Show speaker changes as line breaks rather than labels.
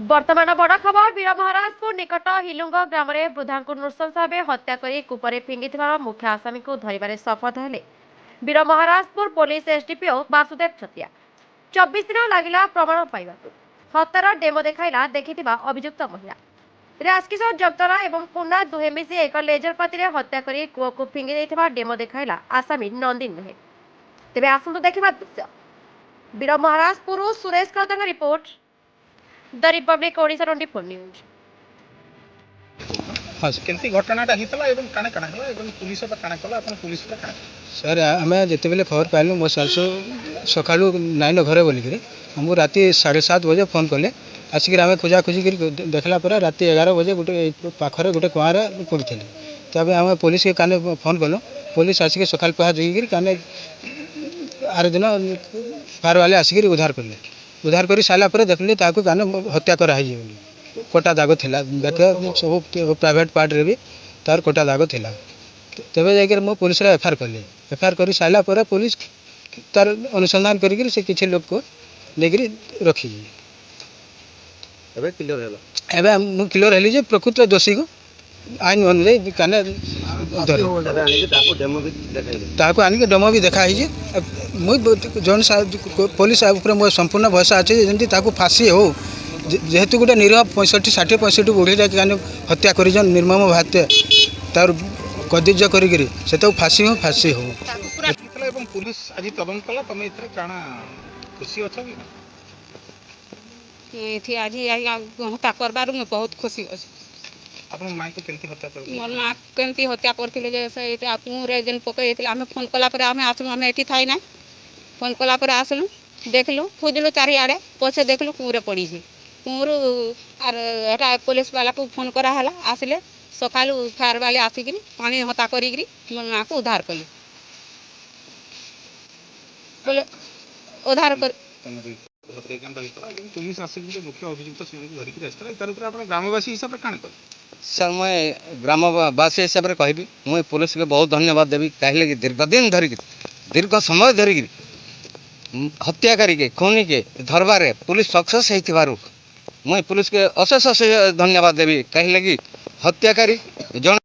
वर्तमान बड़ खबर वीर महाराजपुर निकट हिलुंग ग्राम वृद्धा नृशंस भाव हत्या कर कूपर फिंगी मुख्य आसामी को धरवे सफल हेले वीर महाराजपुर पुलिस एसडीपीओ वासुदेव छतिया 24 दिन लगिला प्रमाण पाइबा हत्यार डेमो देखाइला देखि अभियुक्त महिला राजकिशोर जगतरा और पुना दुहे मिसी एक लेजर पाती हत्या कर कूह को फिंगी डेमो देखाइला आसामी नंदी नुहे तेज आसतु देखा दृश्य वीर महाराजपुर सुरेश खलता report the Republic Odisha 24 news.
हाँ केमती घटनाटा होता है काण काण है पुलिस काण कला पुलिस
सर आम जिते खबर पाइलु मो शाशु सका 9 घरे बोलिकी हमको राति 7:30 बजे फोन कले आसिक आम खोजा खोजी देखला राति 11 बजे गोटे पाखरे गोटे कुआर पड़ी तब आम पुलिस के काने फोन कलु पुलिस आसिक सका पहुँच जाइए काने आर दिन फायर वाले आसिक उद्धार कर सारापर देखली काने हत्या कराई कोटा दाग थिला देख सब प्राइवेट पार्ट रे भी तार कोटा दाग थिला तेबे जाकर मो पुलिस रे एफआईआर कली एफआईआर कर सारा पर पुलिस तार अनुसंधान करी से किसी लोग को लेकरी रखी
एबे क्लियर हैला
एबे मु क्लियर हेली जे प्रकृत दोषी को आईन अनुसार काने ताको आनी के डेमो भी देखा है मुई जन पुलिस ऊपर मो संपूर्ण भरोसा अच्छे जमी ताको फांसी हो जेहेतु गोटे निरीह 65-60 बुढ़ीटा कि हत्या कर निर्मम भात्य तार कदर्य करी से फांसी हो
पुलिस आज तदंत कला तुम इतरे काना खुशी अच्छा
थी आज हत्या करबार मैं बहुत खुशी अच्छे
अपन माई को केमती हत्या कर
मोर माँ केमती हत्या करथिले जे से कुरे जेन पकई आम फोन कला आम आसलु आम एटी थाई ना फोन कला आसलु देखलु खोजलु चारिआडे पछे देखलु कुरे पड़ी कुरु आर एटा पुलिस वाला को फोन करा हला आसिले सकालु फायर वाले आसिक पानी हता करी मोर माँ को उद्धार कले बोले उद्धार कर
पुलिस आसिक मुख्य अभियुक्त से धरिक आसला तार ऊपर अपन ग्रामवासी हिसाब से काण कर
सर मैं ग्रामवासी हिसाब से कहबी मुझे पुलिस के बहुत धन्यवाद देवी कहे दीर्घ दिन धरिक दीर्घ समय धरिक हत्या करके खूनी के धरबार पुलिस सक्सेस होइथिबारु मुझे पुलिस के अशेष धन्यवाद देवी कहे हत्याकारी जन